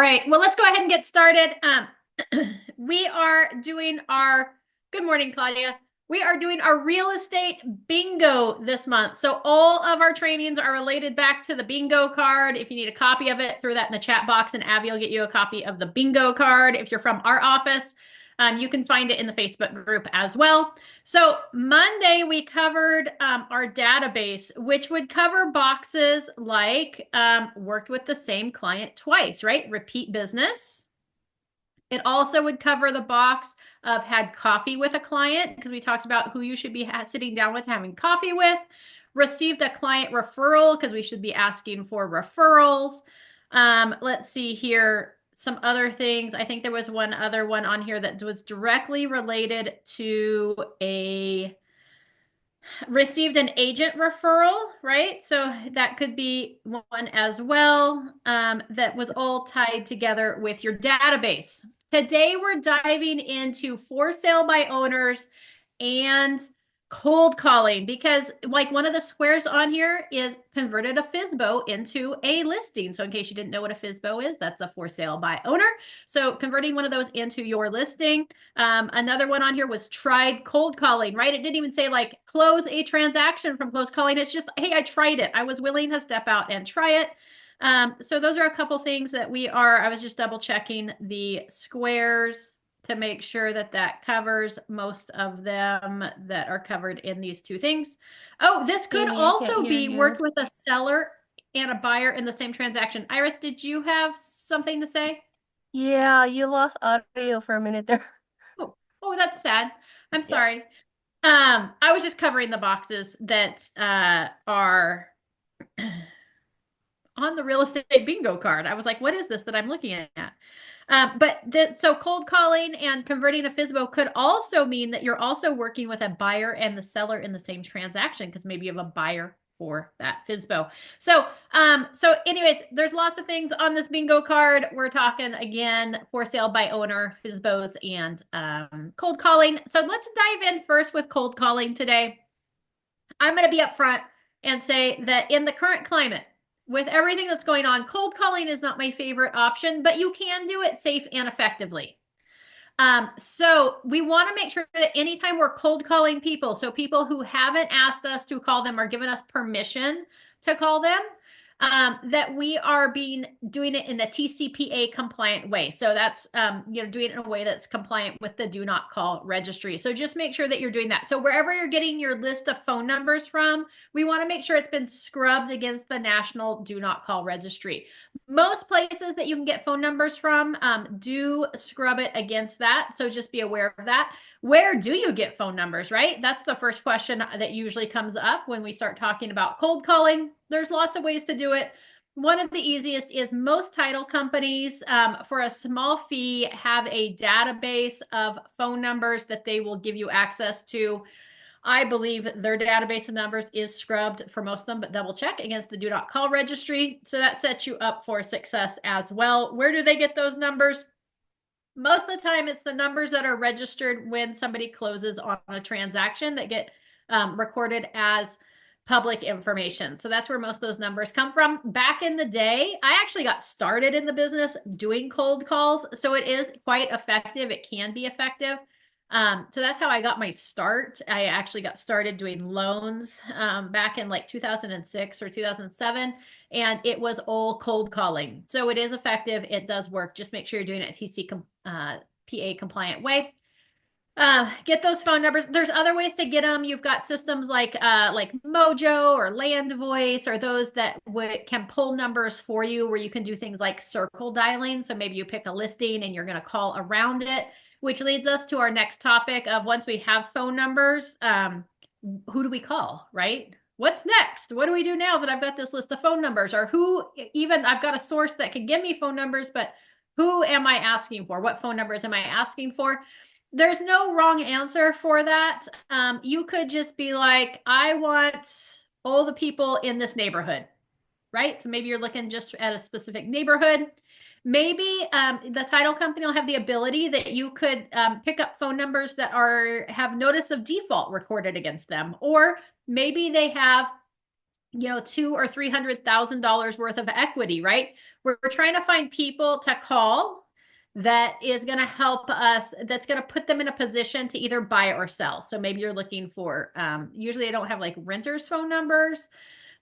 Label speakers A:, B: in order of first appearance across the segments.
A: right. Well, let's go ahead and get started. We are doing good morning, Claudia. We are doing our real estate bingo this month. So all of our trainings are related back to the bingo card. If you need a copy of it, throw that in the chat box and Abby will get you a copy of the bingo card. If you're from our office, you can find it in the Facebook group as well. So Monday, we covered our database, which would cover boxes like worked with the same client twice, right? Repeat business. It also would cover the box of had coffee with a client, because we talked about who you should be sitting down with, having coffee with. Received a client referral, because we should be asking for referrals. Let's see here. Some other things. I think there was one other one on here that was directly related to received an agent referral, right? So that could be one as well, that was all tied together with your database. Today, we're diving into for sale by owners and cold calling, because like one of the squares on here is converted a FSBO into a listing. So in case you didn't know what a FSBO is, that's a for sale by owner. So converting one of those into your listing. Another one on here was tried cold calling, right? It didn't even say like close a transaction from close calling. It's just, hey, I tried it. I was willing to step out and try it. So those are a couple things that I was just double checking the squares to make sure that that covers most of them that are covered in these two things. Oh, this could
B: Amy, I can't
A: also
B: hear
A: be
B: you.
A: worked with a seller and a buyer in the same transaction. Iris, did you have something to say?
B: Yeah, you lost audio for a minute there.
A: Oh, that's sad. I'm
B: Yeah.
A: sorry. I was just covering the boxes that are on the real estate bingo card. I was like, what is this that I'm looking at? So cold calling and converting a FSBO could also mean that you're also working with a buyer and the seller in the same transaction, because maybe you have a buyer for that FSBO. So anyways, there's lots of things on this bingo card. We're talking again for sale by owner, FSBOs, and cold calling. So let's dive in first with cold calling today. I'm going to be upfront and say that in the current climate, with everything that's going on, cold calling is not my favorite option, but you can do it safe and effectively. So we want to make sure that anytime we're cold calling people, so people who haven't asked us to call them or given us permission to call them, that we are doing it in a TCPA compliant way. So that's doing it in a way that's compliant with the do not call registry. So just make sure that you're doing that. So wherever you're getting your list of phone numbers from, we want to make sure it's been scrubbed against the national do not call registry. Most places that you can get phone numbers from do scrub it against that. So just be aware of that. Where do you get phone numbers, right? That's the first question that usually comes up when we start talking about cold calling. There's lots of ways to do it. One of the easiest is most title companies, for a small fee, have a database of phone numbers that they will give you access to. I believe their database of numbers is scrubbed for most of them, but double check against the do not call registry. So that sets you up for success as well. Where do they get those numbers? Most of the time, it's the numbers that are registered when somebody closes on a transaction that get recorded as public information. So that's where most of those numbers come from. Back in the day, I actually got started in the business doing cold calls. So it is quite effective. It can be effective. So that's how I got my start. I actually got started doing loans back in like 2006 or 2007, and it was all cold calling. So it is effective. It does work. Just make sure you're doing it TCPA compliant way. Get those phone numbers. There's other ways to get them. You've got systems like Mojo or Land Voice, or those that can pull numbers for you, where you can do things like circle dialing. So maybe you pick a listing and you're going to call around it, which leads us to our next topic of, once we have phone numbers, who do we call, right? What's next? What do we do now that I've got this list of phone numbers? Or even I've got a source that can give me phone numbers, but who am I asking for? What phone numbers am I asking for? There's no wrong answer for that. You could just be like, I want all the people in this neighborhood, right? So maybe you're looking just at a specific neighborhood. Maybe the title company will have the ability that you could pick up phone numbers that have notice of default recorded against them, or maybe they have two or $300,000 worth of equity, right? We're trying to find people to call that is going to help us, that's going to put them in a position to either buy or sell. So maybe you're looking for, usually I don't have like renters phone numbers.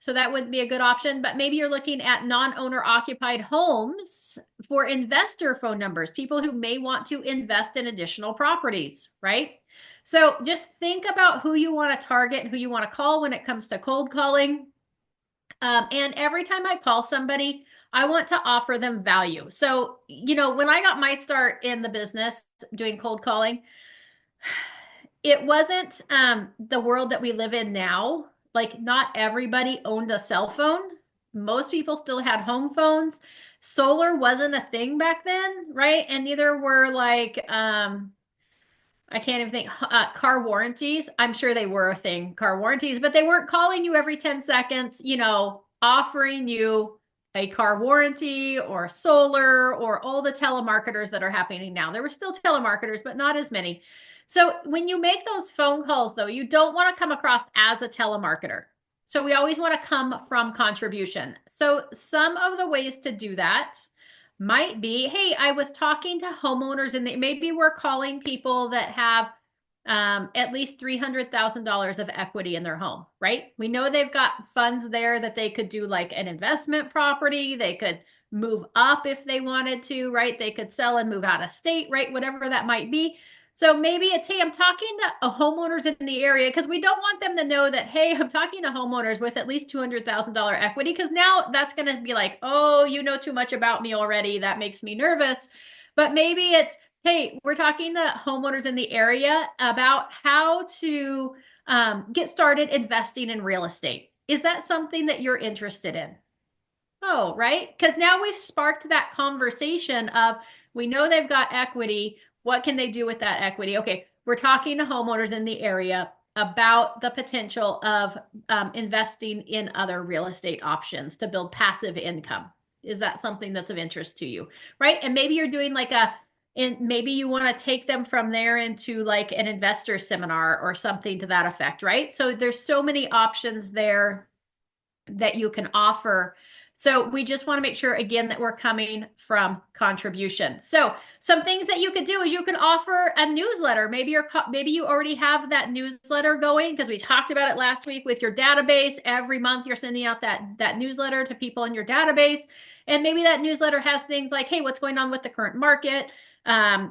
A: So that would be a good option, but maybe you're looking at non-owner occupied homes for investor phone numbers, people who may want to invest in additional properties, right? So just think about who you want to target, who you want to call when it comes to cold calling. And every time I call somebody, I want to offer them value. So, when I got my start in the business doing cold calling, it wasn't the world that we live in now. Like, not everybody owned a cell phone. Most people still had home phones. Solar wasn't a thing back then, right? And neither were like I can't even think. Car warranties. I'm sure they were a thing, car warranties, but they weren't calling you every 10 seconds, offering you a car warranty or solar or all the telemarketers that are happening now. There were still telemarketers, but not as many. So when you make those phone calls, though, you don't want to come across as a telemarketer. So we always want to come from contribution. So some of the ways to do that might be, hey, I was talking to homeowners and maybe we're calling people that have at least $300,000 of equity in their home, right? We know they've got funds there that they could do like an investment property. They could move up if they wanted to, right? They could sell and move out of state, right? Whatever that might be. So maybe it's, hey, I'm talking to homeowners in the area because we don't want them to know that, hey, I'm talking to homeowners with at least $200,000 equity because now that's going to be like, oh, you know too much about me already. That makes me nervous. But maybe it's, hey, we're talking to homeowners in the area about how to get started investing in real estate. Is that something that you're interested in? Oh, right. Because now we've sparked that conversation of we know they've got equity. What can they do with that equity? Okay, we're talking to homeowners in the area about the potential of investing in other real estate options to build passive income. Is that something that's of interest to you? Right. And maybe you're doing like and maybe you want to take them from there into like an investor seminar or something to that effect, right? So there's so many options there that you can offer. So we just want to make sure again that we're coming from contribution. So some things that you could do is you can offer a newsletter. Maybe you already have that newsletter going because we talked about it last week with your database. Every month you're sending out that newsletter to people in your database. And maybe that newsletter has things like, hey, what's going on with the current market?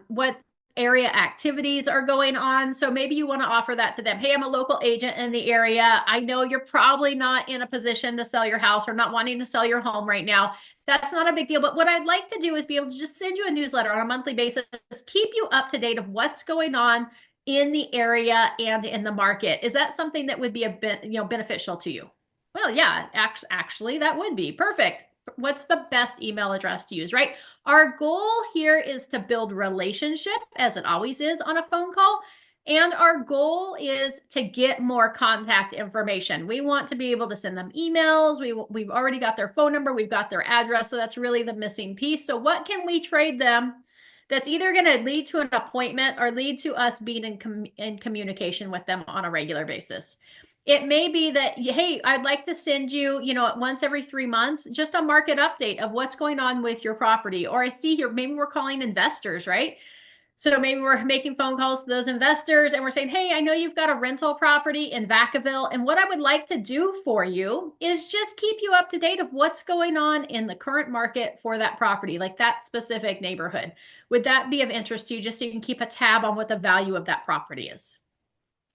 A: What area activities are going on. So maybe you want to offer that to them. Hey, I'm a local agent in the area. I know you're probably not in a position to sell your house or not wanting to sell your home right now. That's not a big deal. But what I'd like to do is be able to just send you a newsletter on a monthly basis, keep you up to date of what's going on in the area and in the market. Is that something that would be a bit, beneficial to you? Well, yeah, actually, that would be perfect. What's the best email address to use, right? Our goal here is to build relationship, as it always is on a phone call. And our goal is to get more contact information. We want to be able to send them emails. We've already got their phone number. We've got their address. So that's really the missing piece. So what can we trade them that's either going to lead to an appointment or lead to us being in communication with them on a regular basis? It may be that, hey, I'd like to send you, once every 3 months, just a market update of what's going on with your property. Or I see here, maybe we're calling investors, right? So maybe we're making phone calls to those investors and we're saying, hey, I know you've got a rental property in Vacaville. And what I would like to do for you is just keep you up to date of what's going on in the current market for that property, like that specific neighborhood. Would that be of interest to you, just so you can keep a tab on what the value of that property is?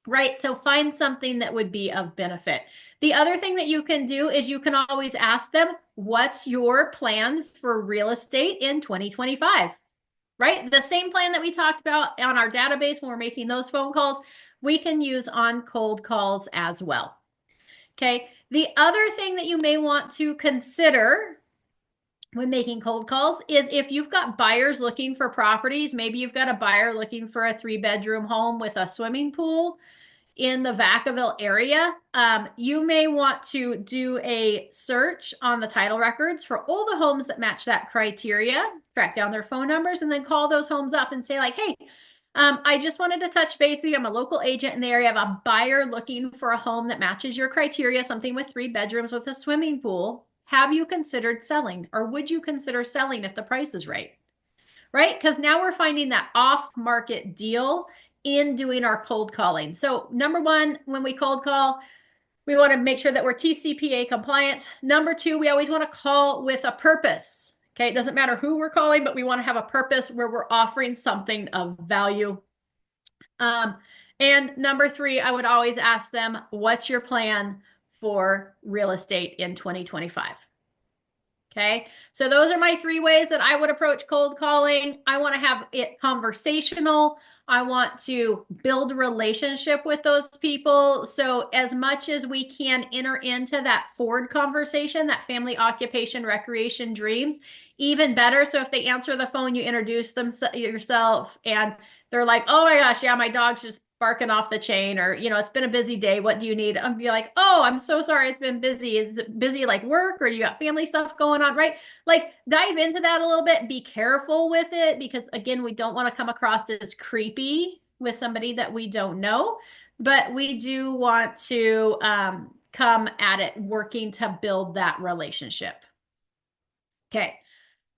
A: Right. So find something that would be of benefit. The other thing that you can do is you can always ask them, what's your plan for real estate in 2025? Right? The same plan that we talked about on our database when we're making those phone calls, we can use on cold calls as well. Okay. The other thing that you may want to consider when making cold calls is if you've got buyers looking for properties, maybe you've got a buyer looking for a 3-bedroom home with a swimming pool in the Vacaville area, you may want to do a search on the title records for all the homes that match that criteria, track down their phone numbers, and then call those homes up and say like, hey, I just wanted to touch base with you. I'm a local agent in the area. I have a buyer looking for a home that matches your criteria, something with 3 bedrooms with a swimming pool. Have you considered selling, or would you consider selling if the price is right? Right? Because now we're finding that off-market deal in doing our cold calling. So number one, when we cold call, we want to make sure that we're TCPA compliant. Number two, we always want to call with a purpose. Okay, it doesn't matter who we're calling, but we want to have a purpose where we're offering something of value. Um, and number three, I would always ask them, what's your plan for real estate in 2025? Okay, so those are my 3 ways that I would approach cold calling. I want to have it conversational. I want to build a relationship with those people. So as much as we can enter into that Ford conversation, that family, occupation, recreation, dreams, even better. So if they answer the phone, you introduce them yourself and they're like, oh my gosh, yeah, my dog's just barking off the chain, or it's been a busy day, what do you need? I'll be like, oh, I'm so sorry, it's been busy. Is it busy like work, or you got family stuff going on, right? Like dive into that a little bit. Be careful with it, because again, we don't want to come across as creepy with somebody that we don't know, but we do want to come at it working to build that relationship. Okay.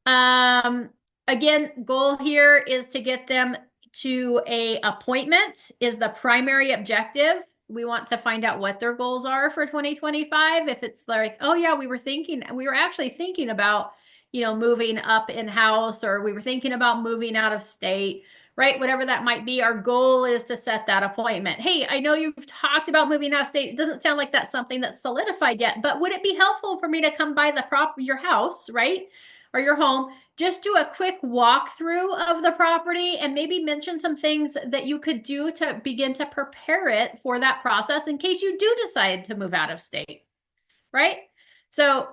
A: Um, Again, goal here is to get them to a appointment is the primary objective. We want to find out what their goals are for 2025. If it's like, oh yeah, we were actually thinking about, moving up in house, or we were thinking about moving out of state, right? Whatever that might be, our goal is to set that appointment. Hey, I know you've talked about moving out of state. It doesn't sound like that's something that's solidified yet, but would it be helpful for me to come by your house, right? Or your home, just do a quick walkthrough of the property and maybe mention some things that you could do to begin to prepare it for that process in case you do decide to move out of state, right? So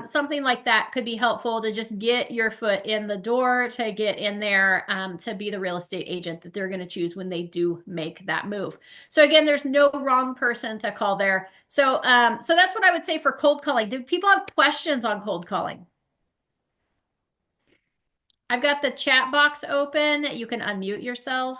A: something like that could be helpful to just get your foot in the door, to get in there, to be the real estate agent that they're going to choose when they do make that move. So again, there's no wrong person to call there. So that's what I would say for cold calling. Do people have questions on cold calling? I've got the chat box open. You can unmute yourself.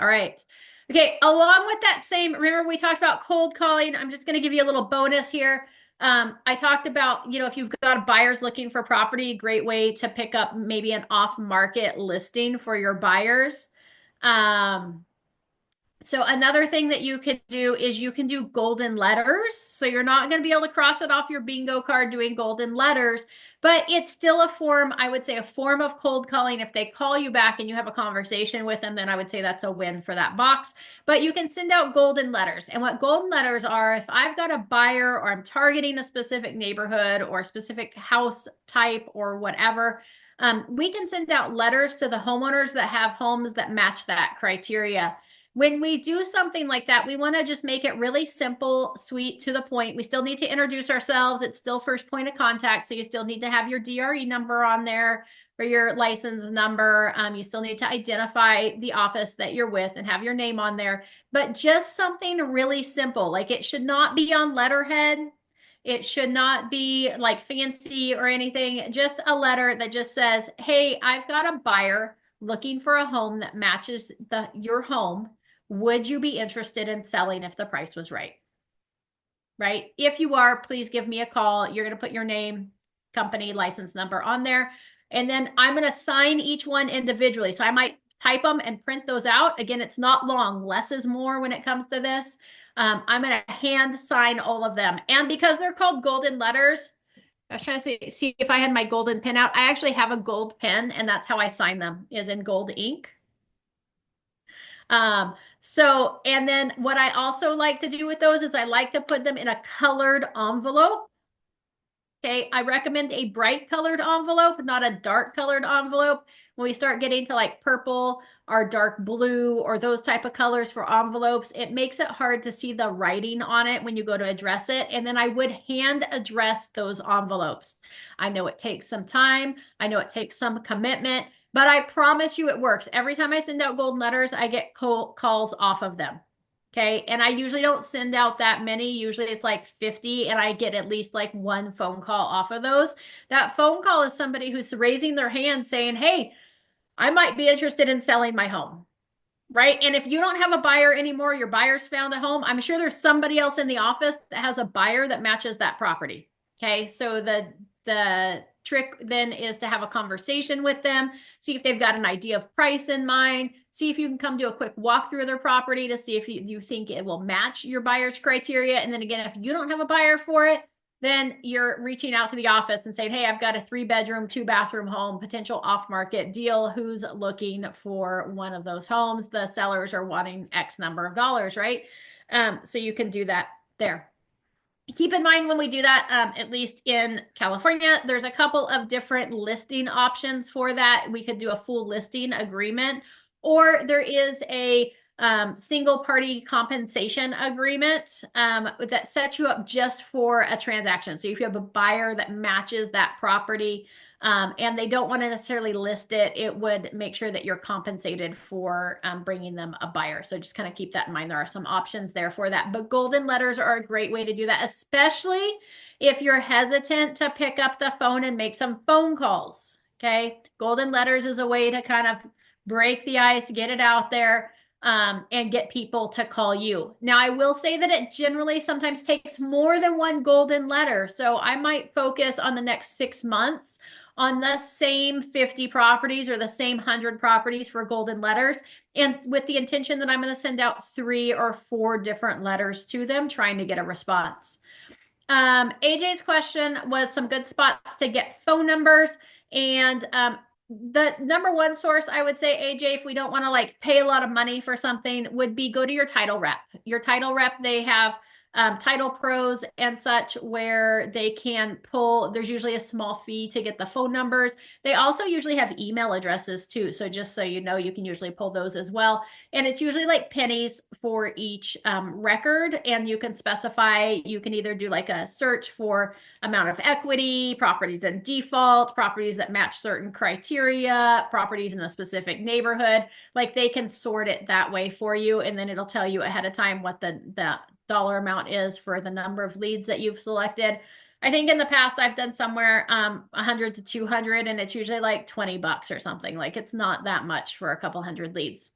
A: All right. Okay, along with that same, remember we talked about cold calling. I'm just going to give you a little bonus here. I talked about, if you've got buyers looking for property, great way to pick up maybe an off-market listing for your buyers. So another thing that you can do is you can do golden letters. So you're not going to be able to cross it off your bingo card doing golden letters, but it's still a form, I would say a form of cold calling. If they call you back and you have a conversation with them, then I would say that's a win for that box. But you can send out golden letters. And what golden letters are, if I've got a buyer or I'm targeting a specific neighborhood or a specific house type or whatever, we can send out letters to the homeowners that have homes that match that criteria. When we do something like that, we want to just make it really simple, sweet, to the point. We still need to introduce ourselves. It's still first point of contact. So you still need to have your DRE number on there or your license number. You still need to identify the office that you're with and have your name on there. But just something really simple. Like it should not be on letterhead. It should not be like fancy or anything. Just a letter that just says, hey, I've got a buyer looking for a home that matches your home. Would you be interested in selling if the price was right? Right? If you are, please give me a call. You're going to put your name, company, license number on there. And then I'm going to sign each one individually. So I might type them and print those out. Again, it's not long. Less is more when it comes to this. I'm going to hand sign all of them. And because they're called golden letters, I was trying to see if I had my golden pen out. I actually have a gold pen, and that's how I sign them, is in gold ink. And then what I also like to do with those is I like to put them in a colored envelope. Okay, I recommend a bright colored envelope, not a dark colored envelope. When we start getting to like purple or dark blue or those type of colors for envelopes, it makes it hard to see the writing on it when you go to address it. And then I would hand address those envelopes. I know it takes some time. I know it takes some commitment, but I promise you it works. Every time I send out golden letters, I get calls off of them. Okay. And I usually don't send out that many. Usually it's like 50, and I get at least like one phone call off of those. That phone call is somebody who's raising their hand saying, hey, I might be interested in selling my home. Right. And if you don't have a buyer anymore, your buyer's found a home, I'm sure there's somebody else in the office that has a buyer that matches that property. Okay. So the trick then is to have a conversation with them, see if they've got an idea of price in mind, see if you can come do a quick walkthrough of their property to see if you think it will match your buyer's criteria. And then again, if you don't have a buyer for it, then you're reaching out to the office and saying, hey, I've got a 3-bedroom, 2-bathroom home, potential off-market deal. Who's looking for one of those homes? The sellers are wanting X number of dollars, right? So you can do that there. Keep in mind when we do that, at least in California, there's a couple of different listing options for that. We could do a full listing agreement, or there is a single party compensation agreement that sets you up just for a transaction. So if you have a buyer that matches that property, and they don't want to necessarily list it, it would make sure that you're compensated for bringing them a buyer. So just kind of keep that in mind. There are some options there for that. But golden letters are a great way to do that, especially if you're hesitant to pick up the phone and make some phone calls. Okay. Golden letters is a way to kind of break the ice, get it out there. And get people to call you. Now, I will say that it generally sometimes takes more than one golden letter. So I might focus on the next 6 months on the same 50 properties or the same 100 properties for golden letters, and with the intention that I'm going to send out 3 or 4 different letters to them trying to get a response. AJ's question was some good spots to get phone numbers, and the number one source I would say, AJ, if we don't want to like pay a lot of money for something, would be go to your title rep. Your title rep, they have title pros and such where they can pull. There's usually a small fee to get the phone numbers. They also usually have email addresses too. So just so you know, you can usually pull those as well. And it's usually like pennies for each record. And you can specify, you can either do like a search for amount of equity, properties in default, properties that match certain criteria, properties in a specific neighborhood. Like they can sort it that way for you. And then it'll tell you ahead of time what the dollar amount is for the number of leads that you've selected. I think in the past I've done somewhere 100 to 200, and it's usually like $20 or something. Like it's not that much for a couple hundred leads.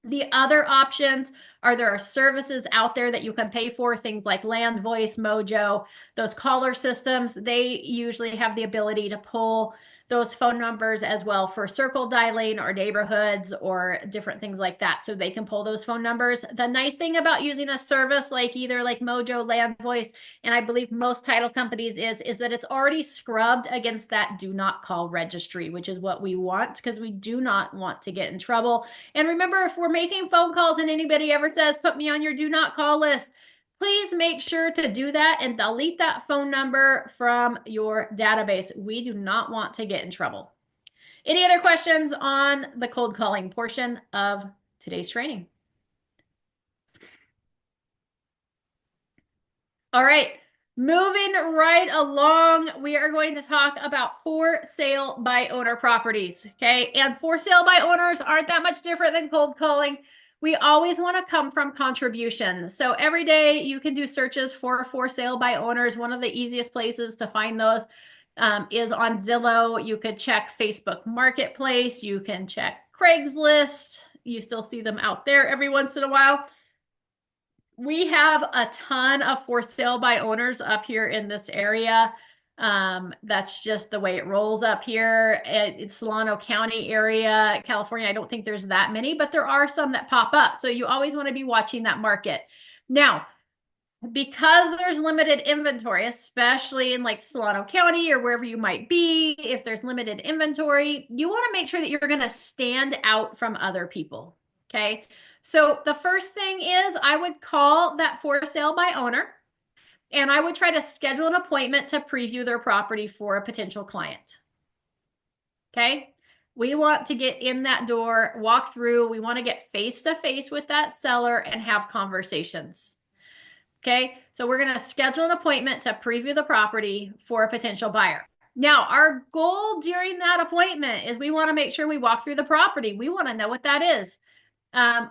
A: The other options are there are services out there that you can pay for, things like Land Voice, Mojo, those caller systems. They usually have the ability to pull those phone numbers as well for circle dialing or neighborhoods or different things like that. So they can pull those phone numbers. The nice thing about using a service like either like Mojo, Land Voice, and I believe most title companies is that it's already scrubbed against that do not call registry, which is what we want because we do not want to get in trouble. And remember, if we're making phone calls and anybody ever says, put me on your do not call list, please make sure to do that and delete that phone number from your database. We do not want to get in trouble. Any other questions on the cold calling portion of today's training? All right, moving right along, we are going to talk about for sale by owner properties, okay? And for sale by owners aren't that much different than cold calling. We always want to come from contribution. So every day you can do searches for sale by owners. One of the easiest places to find those is on Zillow. You could check Facebook Marketplace. You can check Craigslist. You still see them out there every once in a while. We have a ton of for sale by owners up here in this area. That's just the way it rolls up here. It's Solano County area, California. I don't think there's that many, but there are some that pop up. So you always want to be watching that market. Now, because there's limited inventory, especially in like Solano County or wherever you might be, if there's limited inventory, you want to make sure that you're going to stand out from other people. Okay. So the first thing is I would call that for sale by owner, and I would try to schedule an appointment to preview their property for a potential client. Okay. We want to get in that door, walk through. We want to get face to face with that seller and have conversations. Okay. So we're going to schedule an appointment to preview the property for a potential buyer. Now, our goal during that appointment is we want to make sure we walk through the property. We want to know what that is.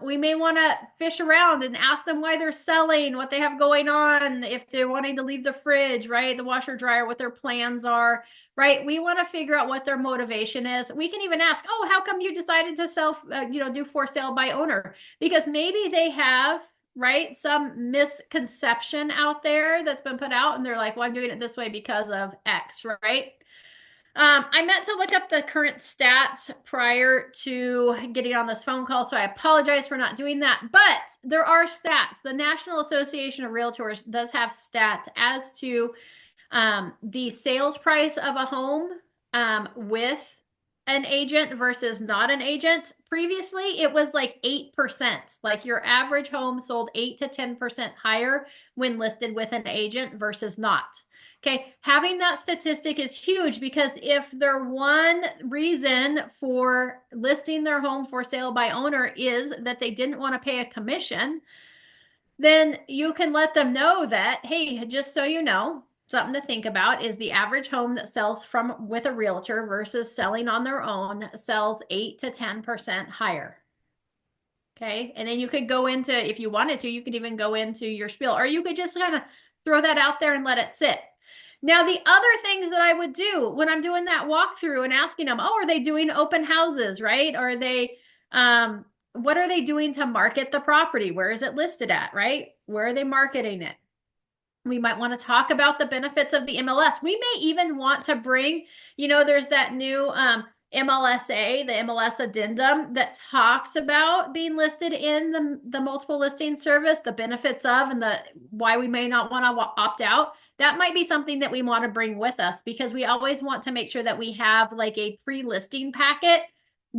A: We may want to fish around and ask them why they're selling, what they have going on, if they're wanting to leave the fridge, right? The washer dryer, what their plans are, right? We want to figure out what their motivation is. We can even ask, oh, how come you decided to do for sale by owner? Because maybe they have, right, some misconception out there that's been put out and they're like, well, I'm doing it this way because of X, right? I meant to look up the current stats prior to getting on this phone call, so I apologize for not doing that. But there are stats. The National Association of Realtors does have stats as to the sales price of a home with an agent versus not an agent. Previously, it was like 8%. Like your average home sold 8 to 10% higher when listed with an agent versus not. Okay, having that statistic is huge because if their one reason for listing their home for sale by owner is that they didn't want to pay a commission, then you can let them know that, hey, just so you know, something to think about is the average home that sells from with a realtor versus selling on their own sells 8 to 10% higher. Okay. And then you could go into, if you wanted to, you could even go into your spiel, or you could just kind of throw that out there and let it sit. Now, the other things that I would do when I'm doing that walkthrough and asking them, oh, are they doing open houses, right? Or are they, what are they doing to market the property? Where is it listed at, right? Where are they marketing it? We might want to talk about the benefits of the MLS. We may even want to bring, there's that new MLSA, the MLS addendum that talks about being listed in the multiple listing service, the benefits of, and the why we may not want to opt out. That might be something that we want to bring with us because we always want to make sure that we have like a pre-listing packet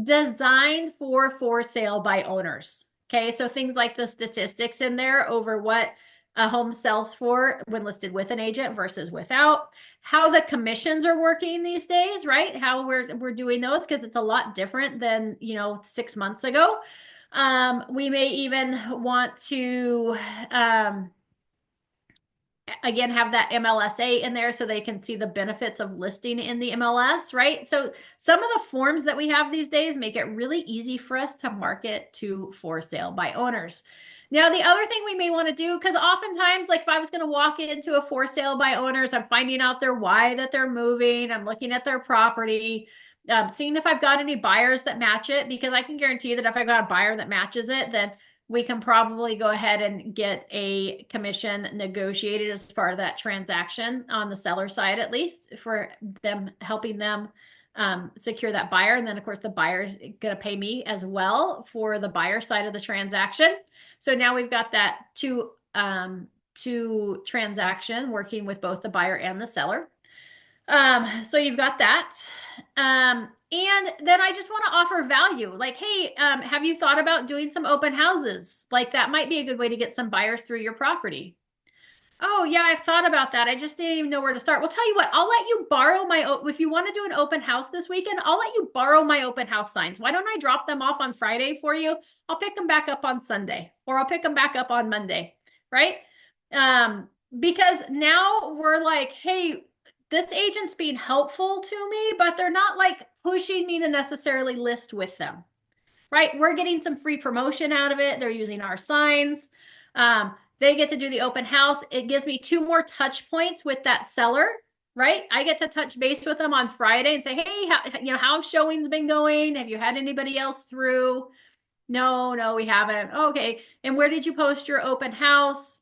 A: designed for sale by owners. Okay, so things like the statistics in there over what a home sells for when listed with an agent versus without, how the commissions are working these days, right? How we're doing those because it's a lot different than 6 months ago. We may even want to again have that MLSA in there so they can see the benefits of listing in the MLS, right? So some of the forms that we have these days make it really easy for us to market to for sale by owners. Now, the other thing we may want to do, because oftentimes, like if I was going to walk into a for sale by owners, I'm finding out their why that they're moving. I'm looking at their property, seeing if I've got any buyers that match it, because I can guarantee you that if I've got a buyer that matches it, then we can probably go ahead and get a commission negotiated as part of that transaction on the seller side, at least for them helping them secure that buyer. And then of course the buyer's going to pay me as well for the buyer side of the transaction. So now we've got that two transaction working with both the buyer and the seller. So you've got that. And then I just want to offer value. Like, hey, have you thought about doing some open houses? Like that might be a good way to get some buyers through your property. Oh, yeah, I've thought about that. I just didn't even know where to start. Well, tell you what, I'll let you borrow if you want to do an open house this weekend, I'll let you borrow my open house signs. Why don't I drop them off on Friday for you? I'll pick them back up on Sunday, or I'll pick them back up on Monday, right? Because now we're like, hey, this agent's being helpful to me, but they're not like pushing me to necessarily list with them, right? We're getting some free promotion out of it. They're using our signs. They get to do the open house. It gives me 2 more touch points with that seller, right? I get to touch base with them on Friday and say, hey, how's showings been going? Have you had anybody else through? No, we haven't. Okay. And where did you post your open house?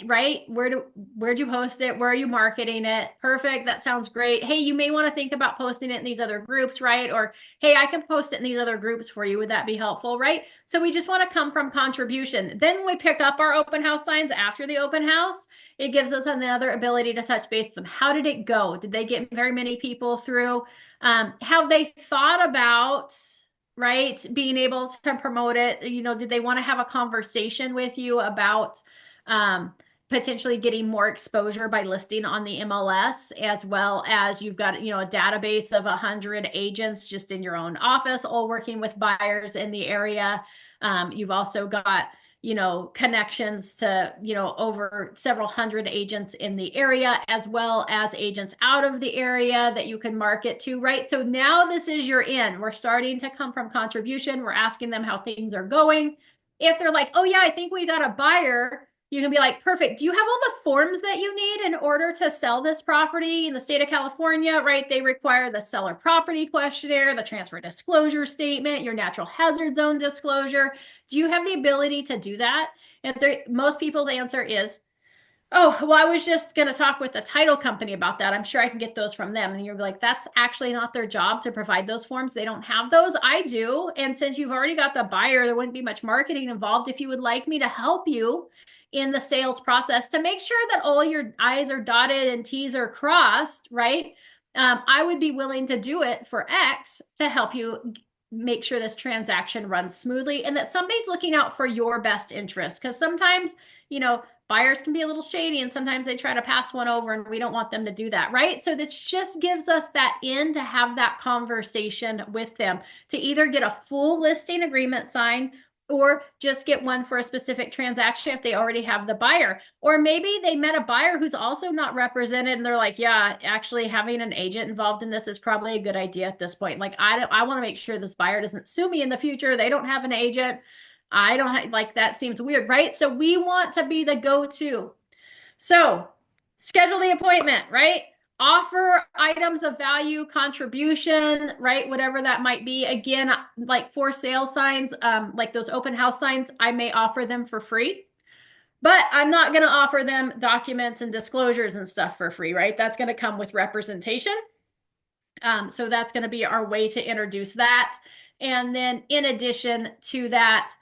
A: Right? Where'd you post it? Where are you marketing it? Perfect. That sounds great. Hey, you may want to think about posting it in these other groups, right? Or, hey, I can post it in these other groups for you. Would that be helpful, right? So we just want to come from contribution. Then we pick up our open house signs after the open house. It gives us another ability to touch base with them. How did it go? Did they get very many people through? Have they thought about, right, being able to promote it? Did they want to have a conversation with you about potentially getting more exposure by listing on the MLS, as well as you've got, a database of 100 agents just in your own office, all working with buyers in the area. You've also got, connections to, over several hundred agents in the area, as well as agents out of the area that you can market to, right? So now this is your in. We're starting to come from contribution. We're asking them how things are going. If they're like, oh yeah, I think we got a buyer, you can be like, perfect. Do you have all the forms that you need in order to sell this property in the state of California, right? They require the seller property questionnaire, the transfer disclosure statement, your natural hazard zone disclosure. Do you have the ability to do that? If most people's answer is, oh, well, I was just going to talk with the title company about that. I'm sure I can get those from them. And you're like, that's actually not their job to provide those forms. They don't have those. I do. And since you've already got the buyer, there wouldn't be much marketing involved. If you would like me to help you in the sales process to make sure that all your I's are dotted and T's are crossed, right? I would be willing to do it for X to help you make sure this transaction runs smoothly and that somebody's looking out for your best interest. Because sometimes, buyers can be a little shady and sometimes they try to pass one over and we don't want them to do that, right? So this just gives us that in to have that conversation with them to either get a full listing agreement signed or just get one for a specific transaction if they already have the buyer. Or maybe they met a buyer who's also not represented and they're like, yeah, actually having an agent involved in this is probably a good idea at this point. Like, I want to make sure this buyer doesn't sue me in the future. They don't have an agent. I don't like that seems weird, right? So we want to be the go-to. So schedule the appointment, right? Offer items of value, contribution, right? Whatever that might be. Again, like for sale signs, like those open house signs, I may offer them for free, but I'm not going to offer them documents and disclosures and stuff for free, right? That's going to come with representation. So that's going to be our way to introduce that. And then in addition to that,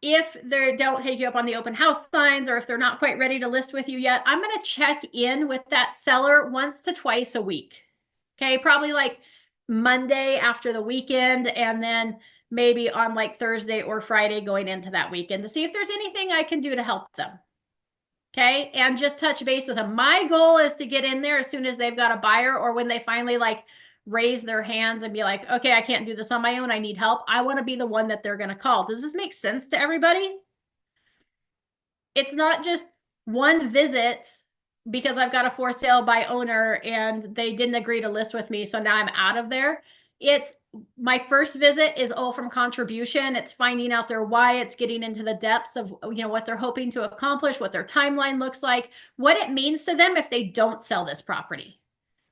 A: if they don't take you up on the open house signs or if they're not quite ready to list with you yet, I'm going to check in with that seller once to twice a week. Okay, probably like Monday after the weekend and then maybe on like Thursday or Friday going into that weekend to see if there's anything I can do to help them. Okay, and just touch base with them. My goal is to get in there as soon as they've got a buyer or when they finally like raise their hands and be like, okay, I can't do this on my own. I need help. I want to be the one that they're going to call. Does this make sense to everybody? It's not just one visit because I've got a for sale by owner and they didn't agree to list with me. So now I'm out of there. It's my first visit is all from contribution. It's finding out their why. It's getting into the depths of, what they're hoping to accomplish, what their timeline looks like, what it means to them if they don't sell this property,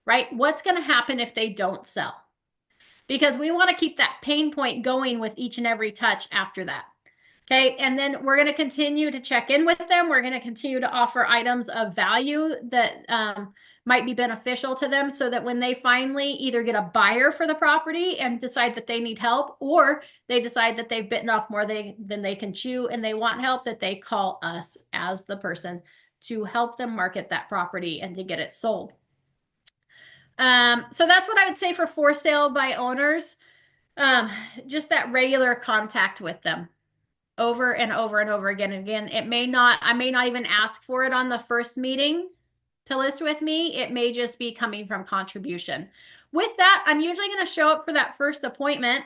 A: right? What's going to happen if they don't sell? Because we want to keep that pain point going with each and every touch after that. Okay, and then we're going to continue to check in with them. We're going to continue to offer items of value that might be beneficial to them so that when they finally either get a buyer for the property and decide that they need help, or they decide that they've bitten off more than they can chew and they want help, that they call us as the person to help them market that property and to get it sold. So that's what I would say for sale by owners. Just that regular contact with them over and over and over again and again. I may not even ask for it on the first meeting to list with me. It may just be coming from contribution. With that, I'm usually going to show up for that first appointment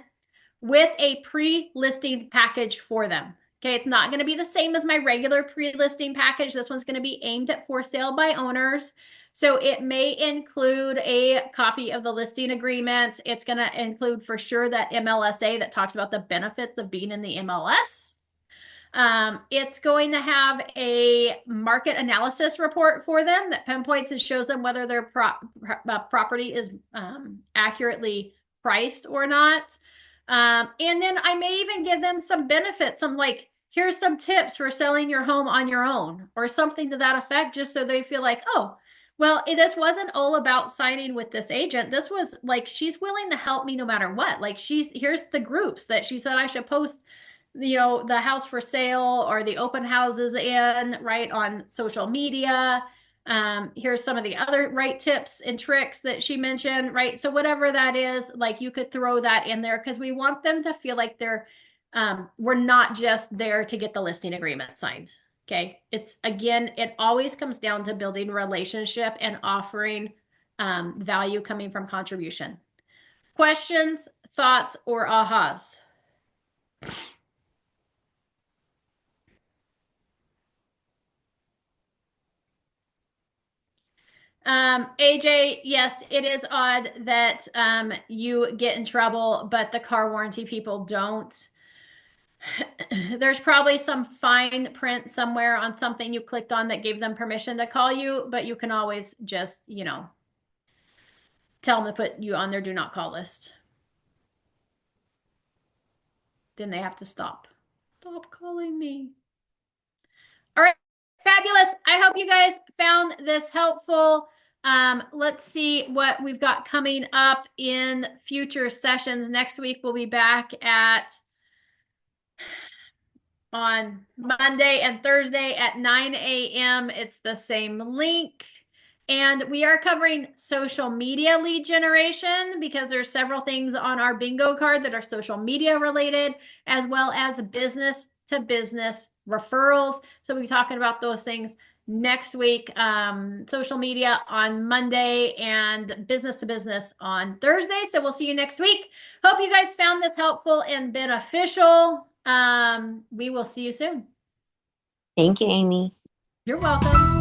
A: with a pre-listing package for them. Okay, it's not going to be the same as my regular pre-listing package. This one's going to be aimed at for sale by owners. So it may include a copy of the listing agreement. It's going to include for sure that MLSA that talks about the benefits of being in the MLS. It's going to have a market analysis report for them that pinpoints and shows them whether their property is accurately priced or not. And then I may even give them some benefits, some like, here's some tips for selling your home on your own or something to that effect, just so they feel like, oh, well, this wasn't all about signing with this agent. This was like, she's willing to help me no matter what. Like here's the groups that she said I should post, the house for sale or the open houses in, right, on social media. Here's some of the other right tips and tricks that she mentioned, right? So whatever that is, like you could throw that in there because we want them to feel like we're not just there to get the listing agreement signed. Okay. It always comes down to building a relationship and offering value coming from contribution. Questions, thoughts, or ahas? AJ, yes, it is odd that you get in trouble, but the car warranty people don't. There's probably some fine print somewhere on something you clicked on that gave them permission to call you, but you can always just, tell them to put you on their do not call list. Then they have to stop. Stop calling me. All right, fabulous. I hope you guys found this helpful. Let's see what we've got coming up in future sessions. Next week, we'll be back on Monday and Thursday at 9 a.m. It's the same link. And we are covering social media lead generation because there's several things on our bingo card that are social media related, as well as business to business referrals. So we'll be talking about those things next week. Social media on Monday and business to business on Thursday. So we'll see you next week. Hope you guys found this helpful and beneficial. We will see you soon.
C: Thank you, Amy.
A: You're welcome.